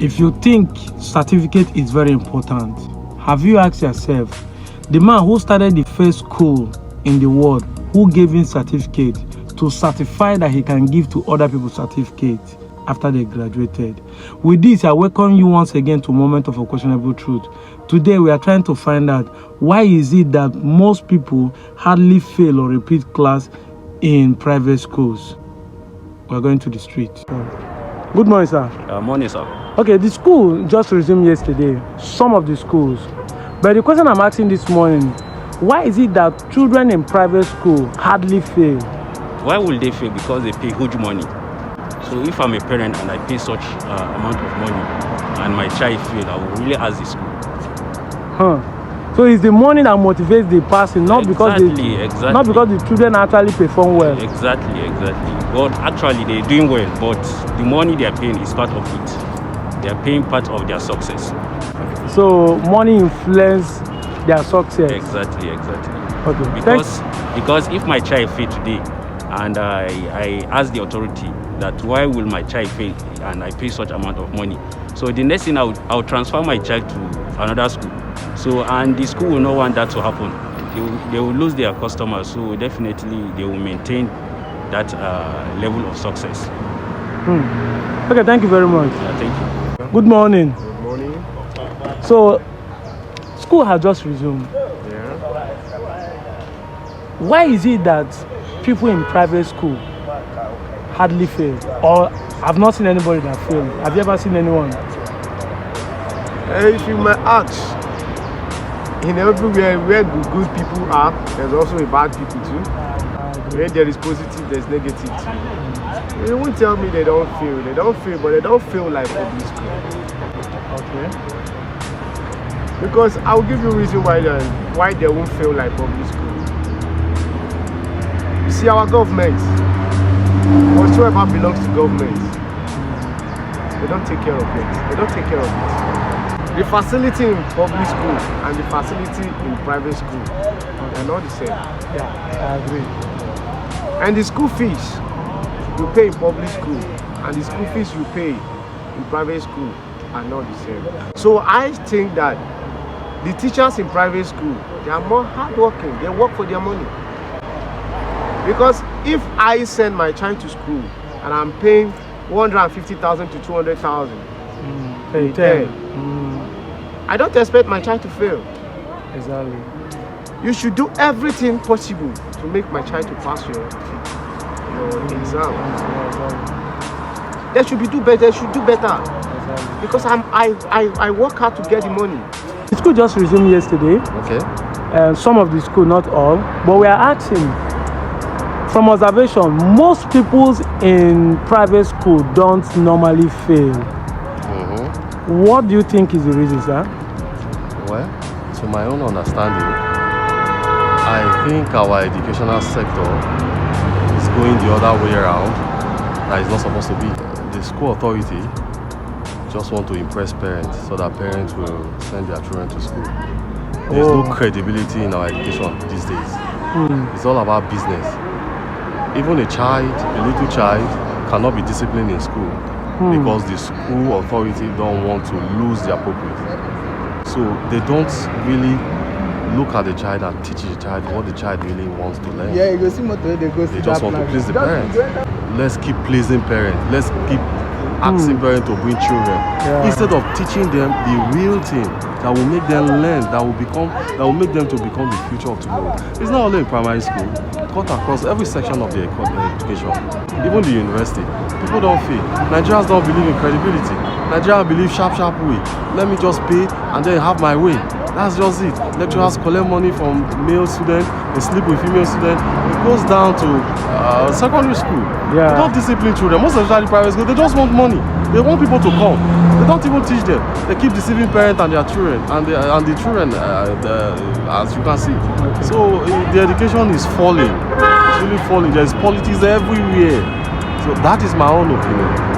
If you think certificate is very important, have you asked yourself, the man who started the first school in the world, who gave him certificate to certify that he can give to other people certificate after they graduated? With this, I welcome you once again to Moment of Unquestionable Truth. Today, we are trying to find out why is it that most people hardly fail or repeat class in private schools. We're going to the street. Good morning, sir. Morning, sir. Okay, the school just resumed yesterday, some of the schools. But the question I'm asking this morning, why is it that children in private school hardly fail? Why will they fail? Because they pay huge money. So if I'm a parent and I pay such amount of money and my child fail, I will really ask the school. So it's the money that motivates the person, not because not because the children actually perform well. Exactly. But actually they're doing well, but the money they are paying is part of it. They are paying part of their success. So money influences their success. Exactly. Okay. Because if my child fail today and I ask the authority that why will my child fail and I pay such amount of money, so the next thing I'll transfer my child to another school. So and the school will not want that to happen. They will lose their customers. So definitely they will maintain that level of success. Okay, thank you very much. Yeah, thank you. Good morning. Good morning. So school has just resumed. Yeah. Why is it that people in private school hardly fail? Or I've not seen anybody that failed. Have you ever seen anyone? If you may ask, in everywhere where the good people are, there's also a bad people too. Where there is positive, there's negative too. They won't tell me they don't fail. They don't fail, but they don't feel like public school. Okay. Because I'll give you a reason why they won't feel like public school. You see, our government, whatsoever belongs to government, they don't take care of it. They don't take care of it. The facility in public school and the facility in private school, they're not the same. Yeah, I agree. And the school fees you pay in public school and the school fees you pay in private school are not the same. So I think that the teachers in private school, they are more hardworking. They work for their money. Because if I send my child to school and I'm paying 150,000 to 200,000 a day, I don't expect my child to fail. Exactly. You should do everything possible to make my child to pass your exam. They should do better. Exactly. Because I work hard to get the money. The school just resumed yesterday. Okay. Some of the school, not all, but we are asking, from observation, most people in private school don't normally fail. What do you think is the reason, sir? Well, to my own understanding, I think our educational sector is going the other way around. That is not supposed to be. The school authority just want to impress parents so that parents will send their children to school. There's no credibility in our education these days. It's all about business. Even a little child cannot be disciplined in school because the school authority don't want to lose their pupils. So they don't really look at the child and teach the child what the child really wants to learn. Yeah, you go see motor, they go see. They just want to please the parents. Let's keep pleasing parents. Let's keep asking parents to bring children instead of teaching them the real thing that will make them learn, that will make them to become the future of tomorrow. It's not only in primary school, cut across every section of the education, even the university. People don't feel. Nigerians don't believe in credibility. Nigerians believe sharp way. Let me just pay and then have my way. That's just it. Lecturers collect money from male students, they sleep with female students. It goes down to secondary school. They don't discipline children. Most especially private school, they just want money. They want people to come. They don't even teach them. They keep deceiving parents and their children, and the children, as you can see. So the education is falling. It's really falling. There's politics everywhere. So that is my own opinion.